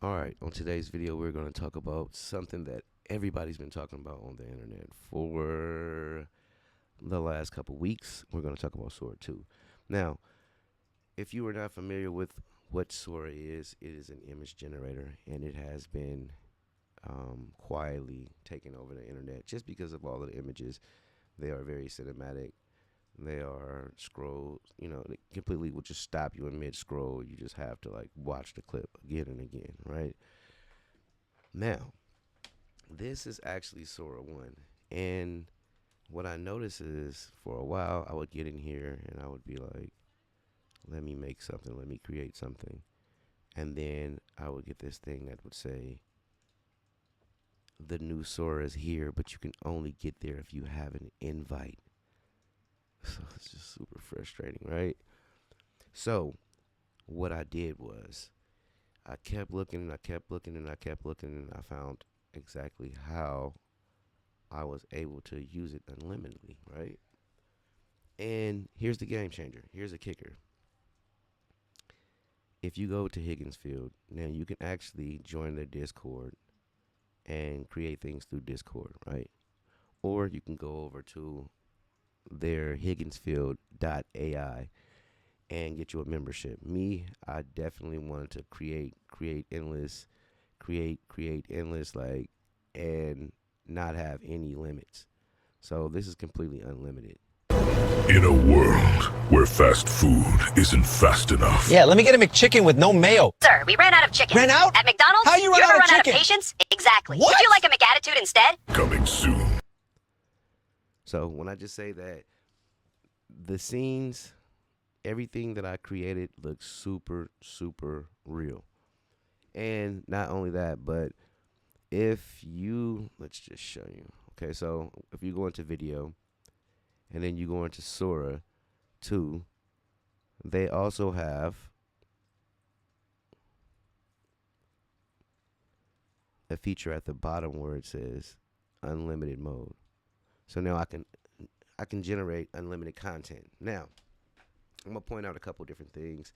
Alright, on today's video, we're going to talk about something that everybody's been talking about on the internet for the last couple weeks. We're going to talk about Sora 2. Now, if you are not familiar with what Sora is, it is an image generator, and it has been quietly taking over the internet just because of all of the images. They are very cinematic. They are scroll, they completely will just stop you in mid scroll. You just have to like watch the clip again and again, right? Now, this is actually Sora 1. And what I noticed is for a while I would get in here and I would be like, let me make something, let me create something. And then I would get this thing that would say, the new Sora is here, but you can only get there if you have an invite. So it's just super frustrating, right? So what I did was I kept looking and I kept looking and I kept looking and I found exactly how I was able to use it unlimitedly, right? And here's the game changer. Here's a kicker. If you go to Higginsfield, now you can actually join their Discord and create things through Discord, right? Or you can go over to their Higginsfield.ai and get you a membership. Me, I definitely wanted to create endless, create endless, like, and not have any limits. So this is completely unlimited. In a world where fast food isn't fast enough. Yeah, let me get a McChicken with no mayo. Sir, we ran out of chicken. Ran out? At McDonald's? How you run ever out of run out of chicken? patience? Exactly. What? Would you like a McAttitude instead? Coming soon. So when I just say that the scenes, everything that I created looks super, super real. And not only that, but if you, let's just show you. Okay, so if you go into video and then you go into Sora 2, they also have a feature at the bottom where it says unlimited mode. So now I can generate unlimited content. Now, I'm gonna point out a couple different things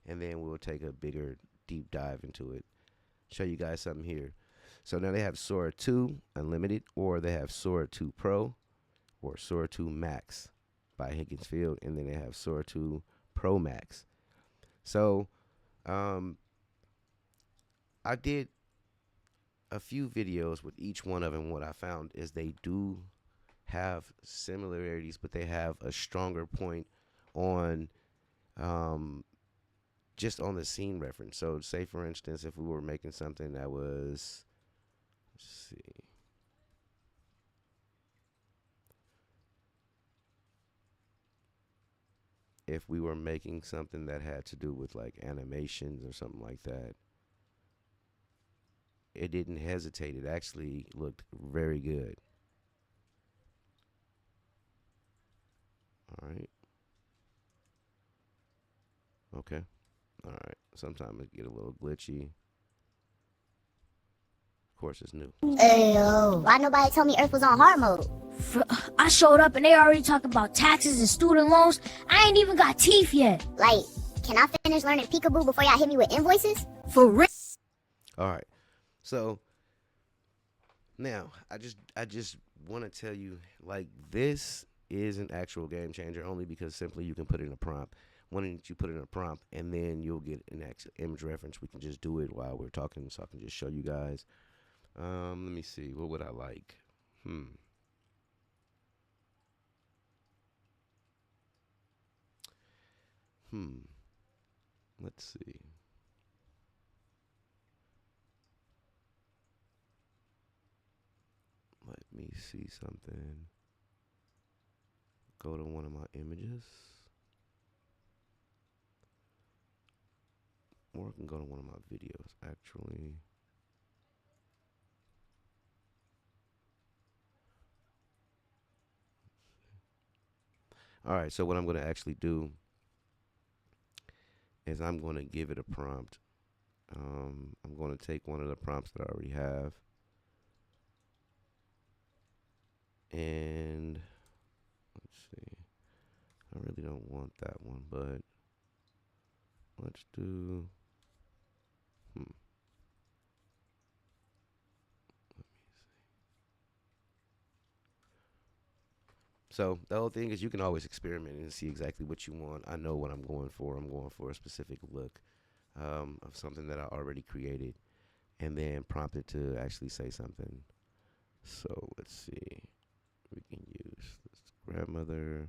and then we'll take a bigger deep dive into it. Show you guys something here. So now they have Sora 2 Unlimited, or they have Sora 2 Pro, or Sora 2 Max by Higginsfield, and then they have Sora 2 Pro Max. So I did a few videos with each one of them. What I found is they do have similarities, but they have a stronger point on just on the scene reference. So say for instance, if we were making something that was, let's see, if we were making something that had to do with like animations or something like that, it didn't hesitate. It actually looked very good. All right. Okay. All right. Sometimes it get a little glitchy. Of course, it's new. Ayo, why nobody told me Earth was on hard mode? I showed up and they already talking about taxes and student loans. I ain't even got teeth yet. Like, can I finish learning peekaboo before y'all hit me with invoices? For real? All right. So now I just want to tell you, like, this is an actual game changer only because simply you can put in a prompt. Why don't you put in a prompt and then you'll get an actual image reference? We can just do it while we're talking, so I can just show you guys. Let me see. What would I like? Let's see. Let me see something. Go to one of my images. Or I can go to one of my videos, actually. All right, so what I'm going to actually do is I'm going to give it a prompt. I'm going to take one of the prompts that I already have. And let's see. I really don't want that one, but let's do So the whole thing is you can always experiment and see exactly what you want. I know what I'm going for. I'm going for a specific look of something that I already created, and then prompt it to actually say something. So let's see. We can use this grandmother.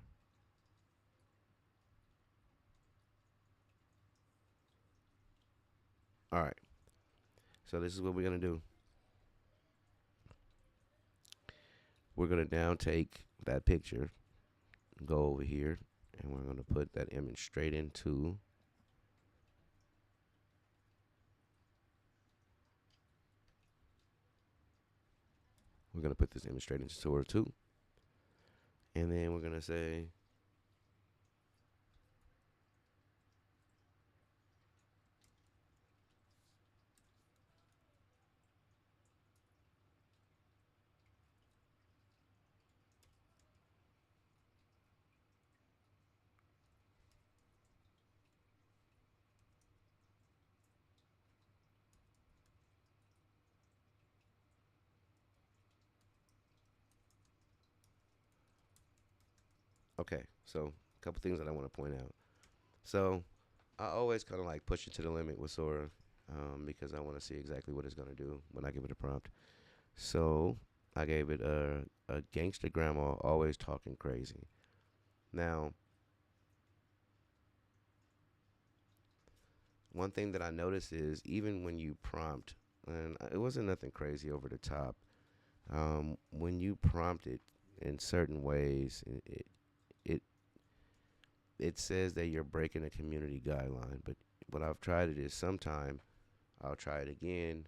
All right. So this is what we're gonna do. We're gonna now take that picture, go over here, and we're gonna put that image straight into. We're gonna put this image straight into Sora 2, and then we're gonna say, okay. So a couple things that I want to point out. So I always kind of like push it to the limit with Sora, because I want to see exactly what it's gonna do when I give it a prompt. So I gave it a gangster grandma always talking crazy. Now, one thing that I noticed is even when you prompt, and it wasn't nothing crazy over the top. When you prompt it in certain ways, it it says that you're breaking a community guideline. But what I've tried it is sometime I'll try it again.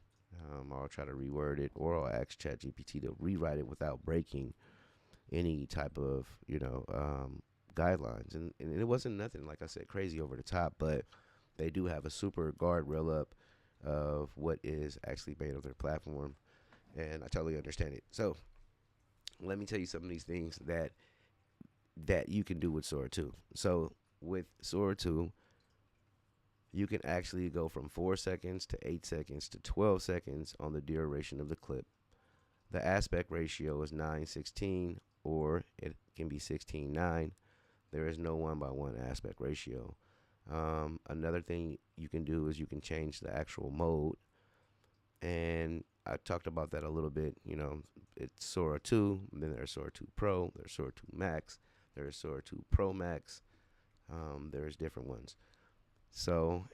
I'll try to reword it, or I'll ask ChatGPT to rewrite it without breaking any type of guidelines. And it wasn't nothing like I said crazy over the top, but they do have a super guardrail up of what is actually made of their platform, and I totally understand it. So let me tell you some of these things that you can do with Sora 2. So with Sora 2, you can actually go from 4 seconds to 8 seconds to 12 seconds on the duration of the clip. The aspect ratio is 9:16, or it can be 16:9. There is no 1:1 aspect ratio. Another thing you can do is you can change the actual mode. And I talked about that a little bit. It's Sora 2, then there's Sora 2 Pro, there's Sora 2 Max, there's Sora 2 Pro Max. There's different ones. So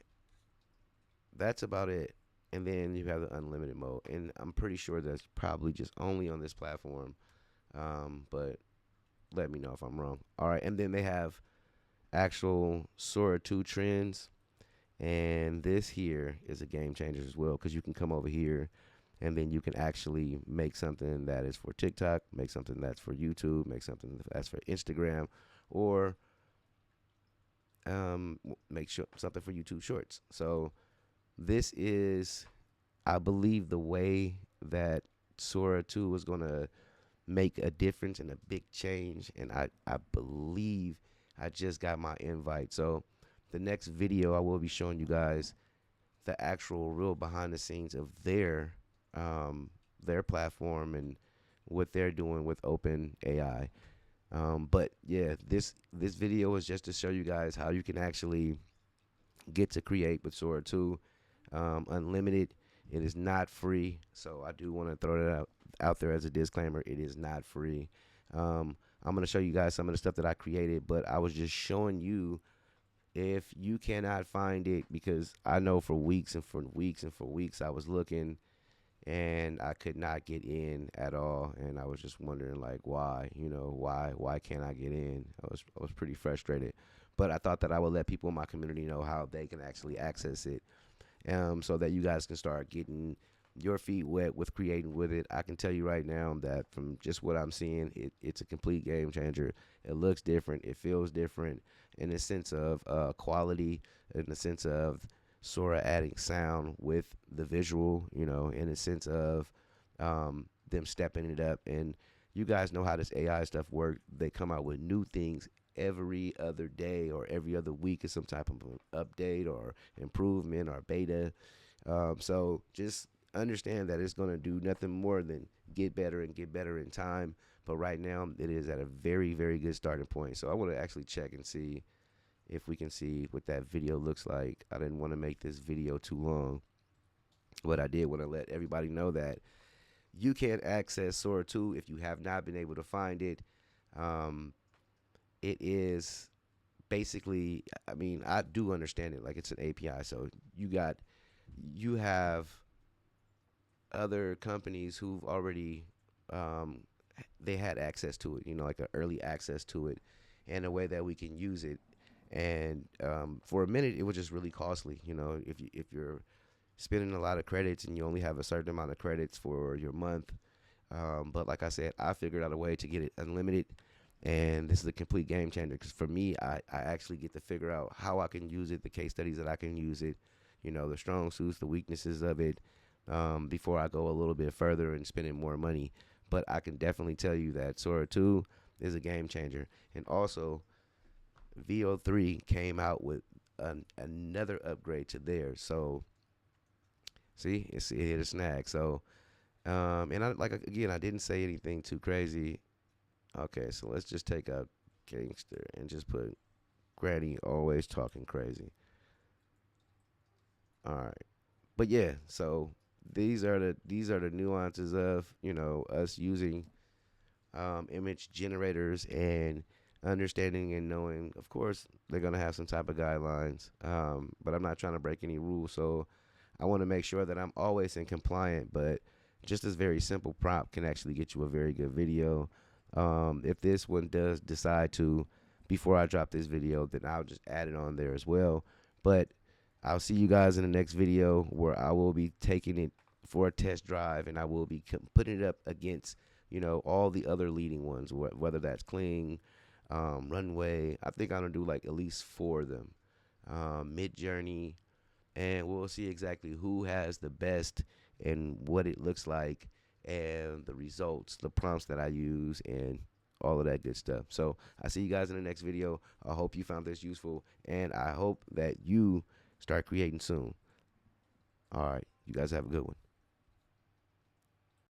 that's about it. And then you have the unlimited mode. And I'm pretty sure that's probably just only on this platform. But let me know if I'm wrong. All right. And then they have actual Sora 2 trends. And this here is a game changer as well, because you can come over here and then you can actually make something that is for TikTok, make something that's for YouTube, make something that's for Instagram, or make something for YouTube Shorts. So this is, I believe, the way that Sora 2 is going to make a difference and a big change. And I believe I just got my invite. So the next video I will be showing you guys the actual real behind the scenes of their platform and what they're doing with Open AI. But yeah, this video is just to show you guys how you can actually get to create with Sora 2 unlimited. It is not free, so I do want to throw that out there as a disclaimer. It is not free. I'm going to show you guys some of the stuff that I created, but I was just showing you if you cannot find it, because I know for weeks and for weeks and for weeks I was looking and I could not get in at all, and I was just wondering like why can't I get in. I was pretty frustrated, but I thought that I would let people in my community know how they can actually access it, so that you guys can start getting your feet wet with creating with it. I can tell you right now that from just what I'm seeing, it's a complete game changer. It looks different, it feels different in the sense of quality, in the sense of Sora adding sound with the visual, in the sense of them stepping it up. And you guys know how this AI stuff works. They come out with new things every other day or every other week, is some type of update or improvement or beta. So just understand that it's going to do nothing more than get better and get better in time. But right now, it is at a very, very good starting point. So I want to actually check and see if we can see what that video looks like. I didn't want to make this video too long, but I did want to let everybody know that you can access Sora 2 if you have not been able to find it. It is basically, I mean, I do understand it like it's an API. So you have other companies who've already they had access to it, like an early access to it, and a way that we can use it. And for a minute, it was just really costly. If you're spending a lot of credits and you only have a certain amount of credits for your month. But like I said, I figured out a way to get it unlimited, and this is a complete game changer. Because for me, I actually get to figure out how I can use it, the case studies that I can use it, the strong suits, the weaknesses of it, before I go a little bit further and spending more money. But I can definitely tell you that Sora 2 is a game changer. And also, VO3 came out with another upgrade to theirs. So, see, it hit a snag. So, and I didn't say anything too crazy. Okay, so let's just take out gangster and just put Granny always talking crazy. All right, but yeah, so these are the nuances of us using image generators and understanding and knowing. Of course, they're gonna have some type of guidelines, but I'm not trying to break any rules. So I want to make sure that I'm always in compliant. But just this very simple prompt can actually get you a very good video. If this one does decide to, before I drop this video, then I'll just add it on there as well. But I'll see you guys in the next video where I will be taking it for a test drive, and I will be putting it up against all the other leading ones, whether that's Kling, Runway. I think I'm gonna do like at least 4 of them, Mid Journey, and we'll see exactly who has the best and what it looks like and the results, the prompts that I use, and all of that good stuff. So I see you guys in the next video. I hope you found this useful, and I hope that you start creating soon. All right, you guys have a good one.